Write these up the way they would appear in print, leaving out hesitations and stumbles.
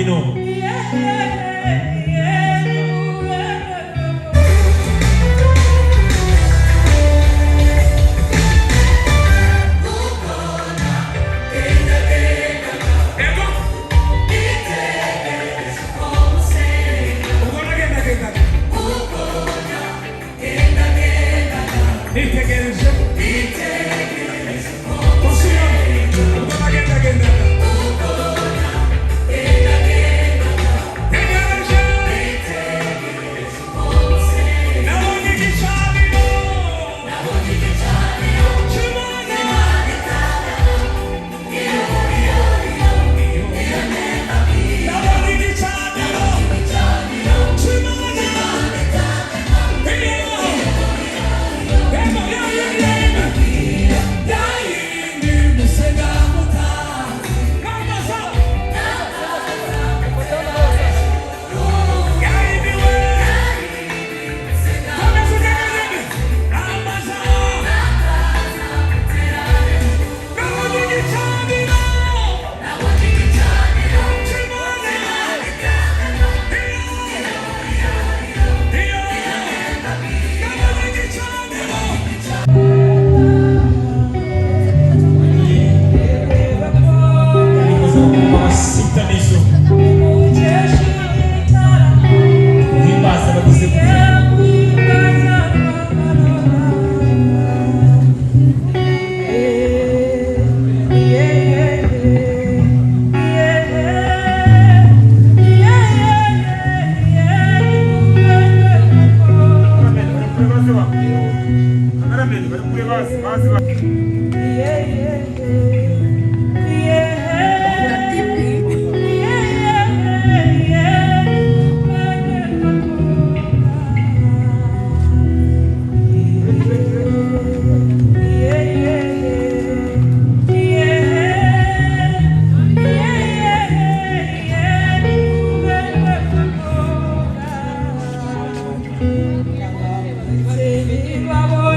Pagodino.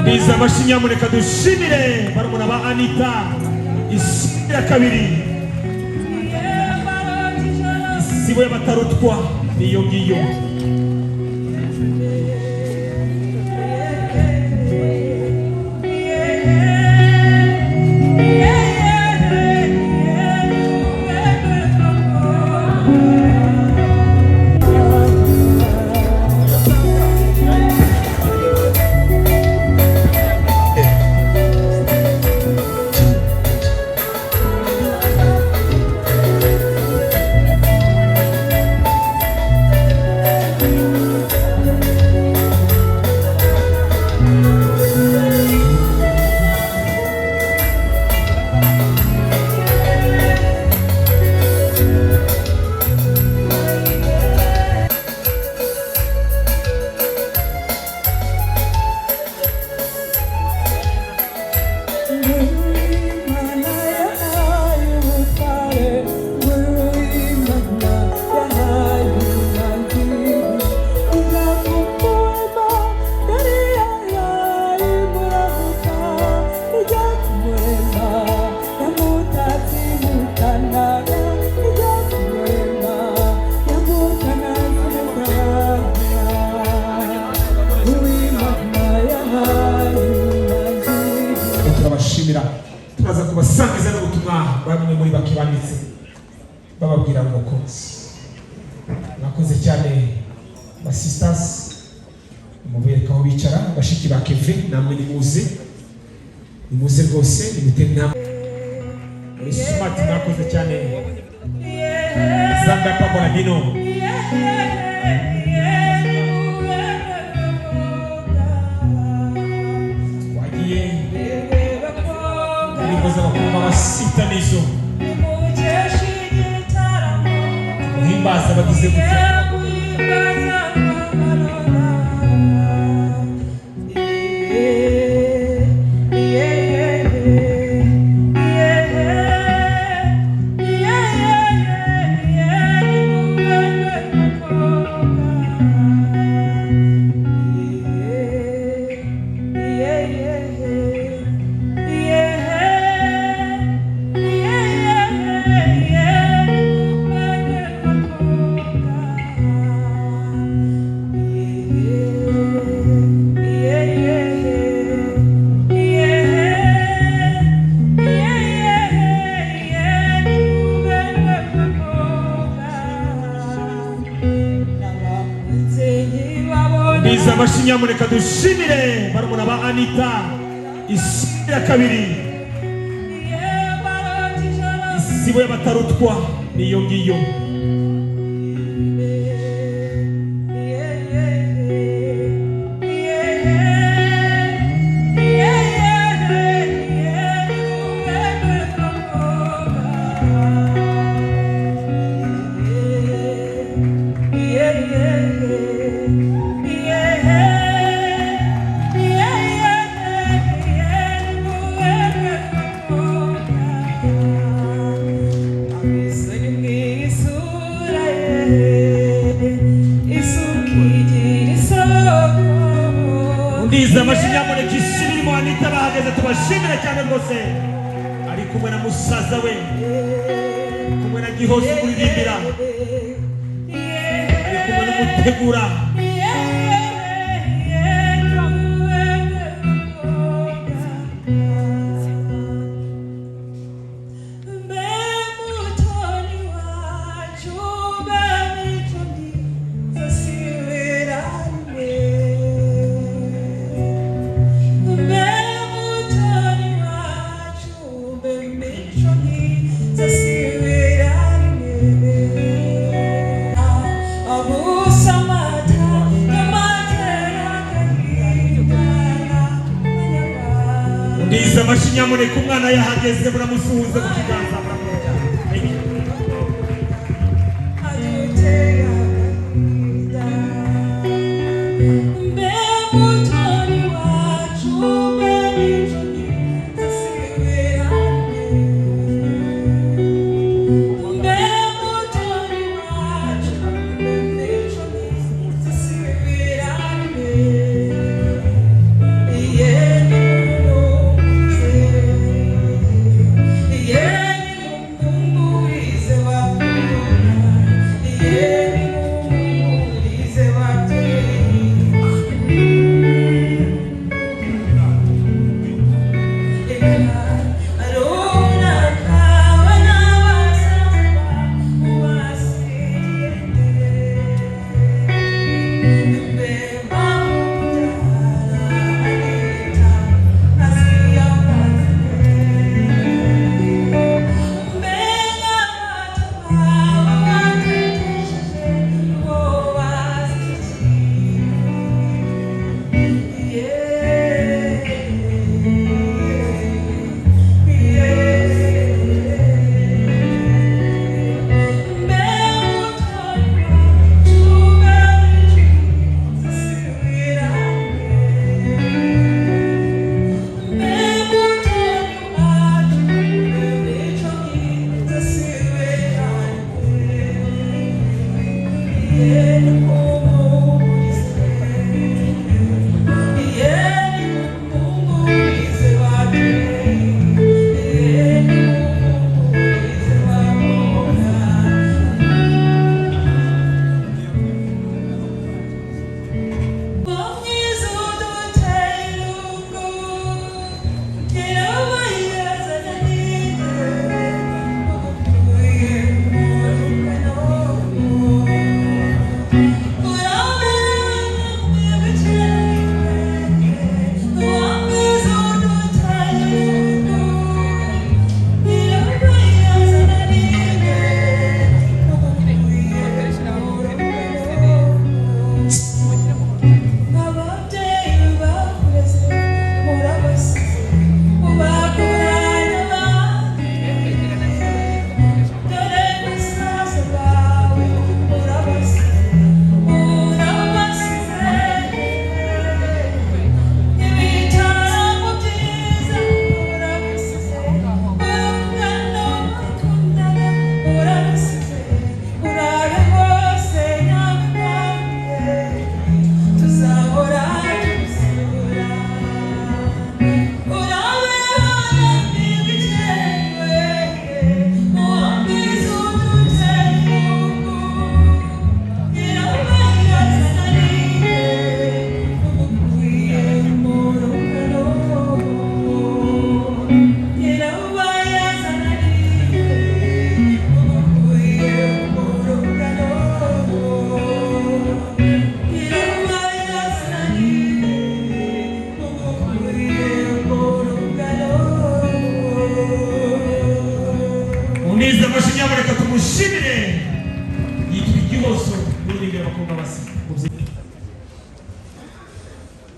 Biza bashinyamureka dushimire barumuna ba Anita isi ya kabiri isibo y'abatarutwa niyo ngiyo. Turaza kubasangiza n'ubutumwa bamwe muri bakibanitse bababwira ngo nakoze cyane ba sisters mubereka aho bicara bashiki ba Kevin namwe nimuze rwose nimutena muri smart nakoze cyane Zanda Pagodino Sita nizo muhimbaza bagize gutya Ndiza amashinya mureka dushimire barumuna ba Anita isi ya kabiri isibo y'abatarutwa niyo ngiyo Ndiza amashinya mureka ishimire mu Anita bahageze tubashimire cyane rwose ari kumwe na musaza we kumwe na Gihozi kuririmbira ari kumwe n'umutegura Ndiza amashinya mureka umwana yahageze muramusuhuza ku kiganza yeah.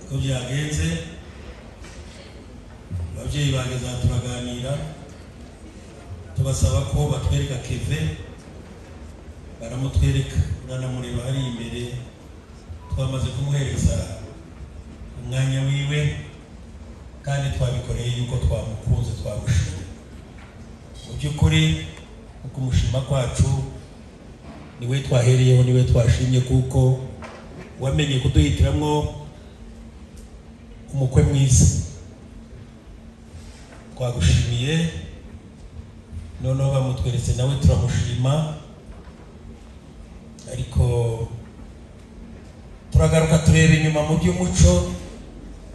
ko byagenze ababyeyi bageza turaganira tubasaba ko batwereka Keve baramutwereka mwana mureba hari imbere twamaze kumuhereza umwanya wiwe kandi twabikoreye yuko twamukunze twamushimye mu by'ukuri ukumushima kwacu niwe twahereyeho niwe twashimye kuko wamenye kuduhitiramwo umukwe mwiza twagushimiye noneho bamutweretse nawe turamushima ariko turagaruka tureba inyuma mu by'umuco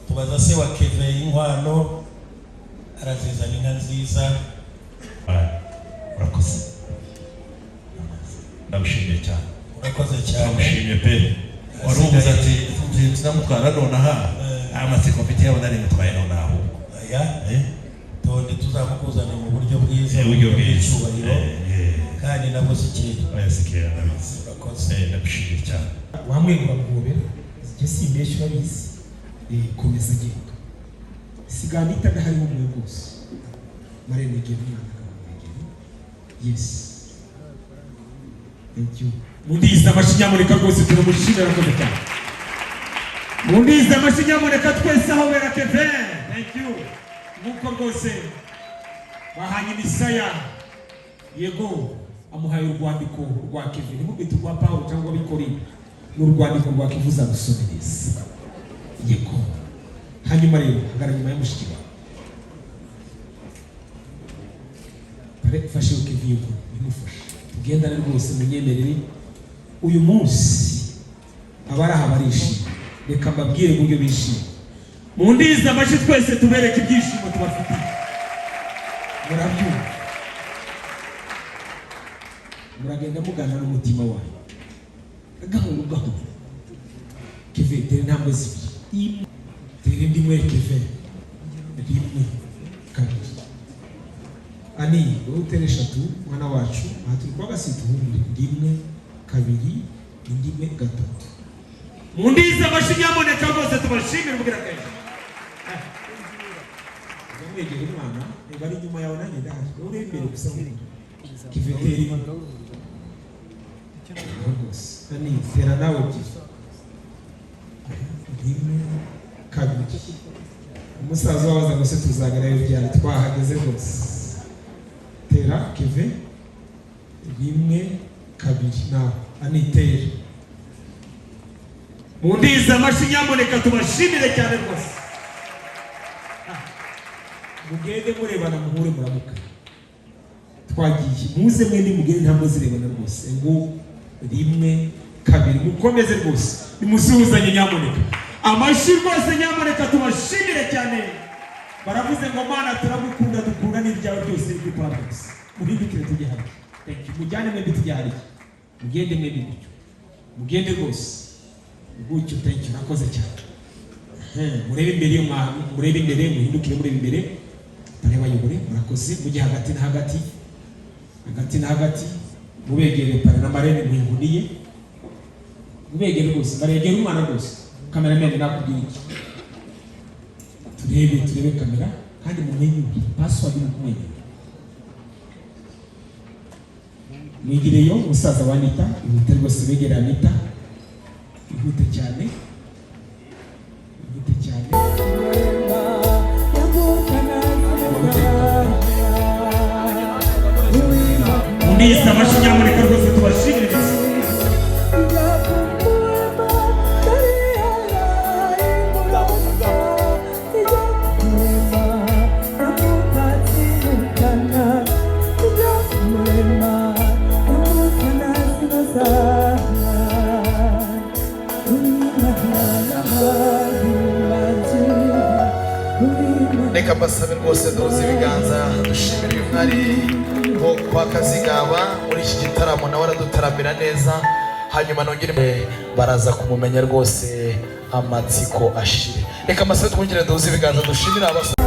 tubaza se wa Keve inkwano arazizana inka nziza. Urakoze ndagushimiye cyane. Urakoze cyane. Ndagushimiye pe warubuze ati tunamutwara nonaha amatsiko mfite yabona ari mutwaye nonaha aya tonde tuzamukuzana mu buryo bwiza bw'icyubahiro kandi nabwo sikiri sikira nabizi. Urakoze ndagushimiye cyane. Wamwegura mugobera igesi imesho babizi komeza gito sigana itaga hari mu rwose marene gero mwana kamugero. Yes, thank you. Mundiza amashinyamureka rwose turamushimira rwose cyane. Mundiza amashinyamureka twese aho bera Keve. Thank you. Nuko rwose bahanye imisaya yego amuhaye urwandiko rwa Keve nimubite rwa Paulo cyangwa bikori n'urwandiko rwa kivuza gusomereza yego. Hanyuma rero hagara nyuma y'umushiki wawe bare fashe Keve yuko bimufasha tugendane rwose munyemerere uyu munsi abaraha barishima reka mbabwire uburyo bishima. Mundiza amashi twese tubereke ibyishimo tubafitiye murabyumva muragenda mugana n'umutima wawe gahoro gahoro. Keve tere ntabwo zibiri tere ndimwe Keve rimwe kabiri ani utere eshatu mwana wacu aha turi kwa gasitu rimwe kabiri indimwe gatatu. Mundiza amashinyamureka rwose tubashimire mubwira kenshi mwegere umwana bari nyuma yawe nanjye ndaje uri imbere gusa Keve tere rwose ani tera nawe rimwe kabiri. Umusaza wabaza ngo se tuzagerayo byari twahageze rwose. Tera Keve rimwe kabiri nawe anitere. Mundiza amashinyamureka tubashimire cyane rwose. Mugende murebana muhure muramuka twagiye muze mwende mugende ntabwo zirebana rwose ngo rimwe kabiri mukomeze rwose nimusuhuzanye nyamuneka amashi rwose nyamuneka tubashimire cyane. Baravuze ngo Mana turagukunda dukunda n'ibyawe byose bikora byose muhindukire tujye hamwe. Thank you. Mujyane mwembi tujye hamwe mugende mwembi gutyo mugende rwose gutyo. Thank you. Nakoze cyane. Murebe imbere yo murebe imbere muhindukire murebe imbere bareba yobore murakoze mujye hagati na hagati hagati na hagati mubegere pare na marene mwihuniye mubegere rwose baregere umwana rwose. Cameraman nakubwira iki turebe kamera kandi mumenye password y'umumenye mwigireyo umusaza wa Anita ihute rwose begera Anita ihute cyane ihute cyane. Mundiza amashinyamureka rwose tubashimire gusa. Reka mbasabe rwose duhuze ibiganza dushimire uyu mwari wo kwa Kazigaba muri iki gitaramo nawe aradutaramira neza. Hanyuma nongere baraza kumumenya rwose amatsiko ashire. Reka mbasabe twongere duhuze ibiganza dushimire abasore.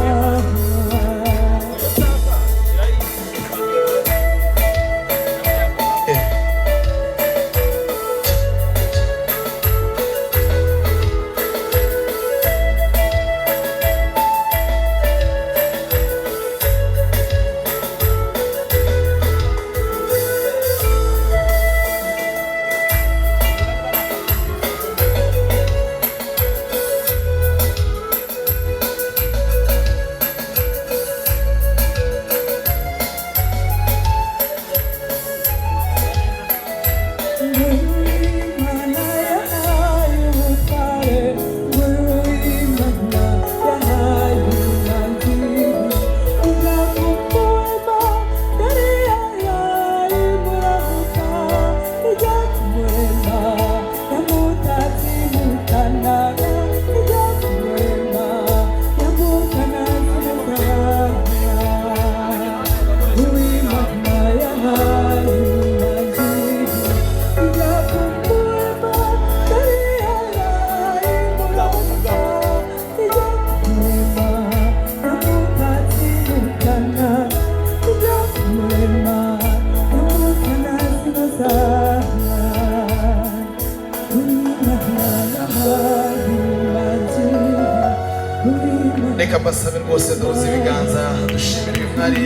reka mbasabe rwose duhuze ibiganza dushimira uyu mwari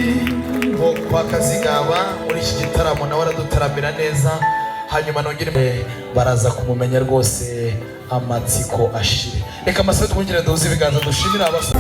wo kwa Kazigaba muri iki gitaramo nawe aradutaramira neza, hanyuma nongere baraza kumumenya rwose amatsiko ashire. Reka mbasabe twongere duhuze ibiganza dushimira abasore.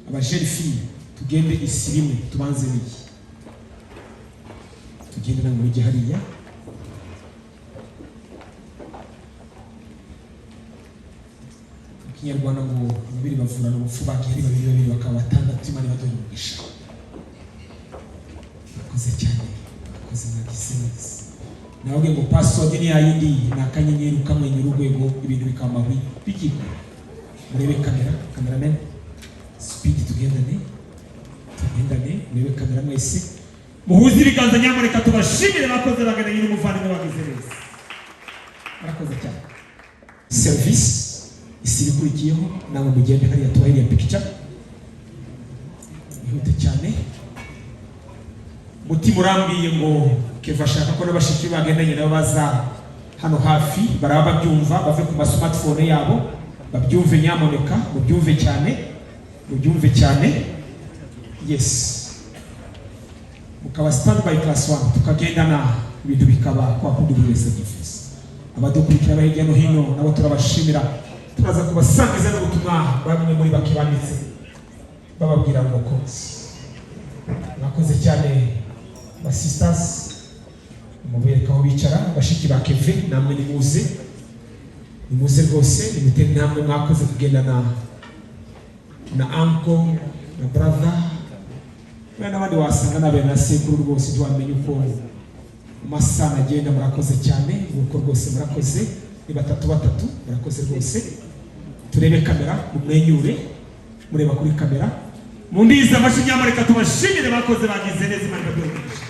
abajeni fille tugende isi rimwe tubanze wiki tugende na muri hariya Kinyarwanda ngo babiri bavurana ubupfu bakiri babiri bakaba batandatu Imana ibaduhe umugisha. Akoze cyane akoze mwagize neza nawe ngo password ni yayindi nakanyenyeri ukamwenyura urwego ibintu bikamahwi bikiko murebe cameraman speed tugendane murebe kamera mwese muhuze ibiganza nyamuneka tubashimire bakoze bagana nyine umuvandimwe bagize neza murakoze cyane. Service isi ikurikiyeho nawe mugende hariya tubahereye picture ihute cyane. Mutima urambiye ngo Keva ashaka ko n'abashiki bagendanye nabo baza hano hafi baraba babyumva bave ku smartphone yabo babyumve nyamuneka mubyumve cyane yes mukaba standby class 1 tukagendana ibintu bikaba kwa kundi buri wese yifuza. Abadukurikira hirya no hino nabo turabashimira turaza kubasangiza n'ubutumwa bamwe muri bakibanditse bababwira ngo mwakoze cyane ba sisters mubereka aho bicara bashiki ba Keve namwe nimuze rwose nimutende namwe mwakoze kugendana na uncle na brother n'abandi wasanga nabe na sekuru rwose twamenye uko masana agenda. Murakoze cyane uko rwose murakoze ni batatu murakoze rwose. Turebe kamera umwenyure mureba kuri kamera mundiza amashyi nyamareka tubashimire bakoze bagize neza Imana ibaduhe umugisha.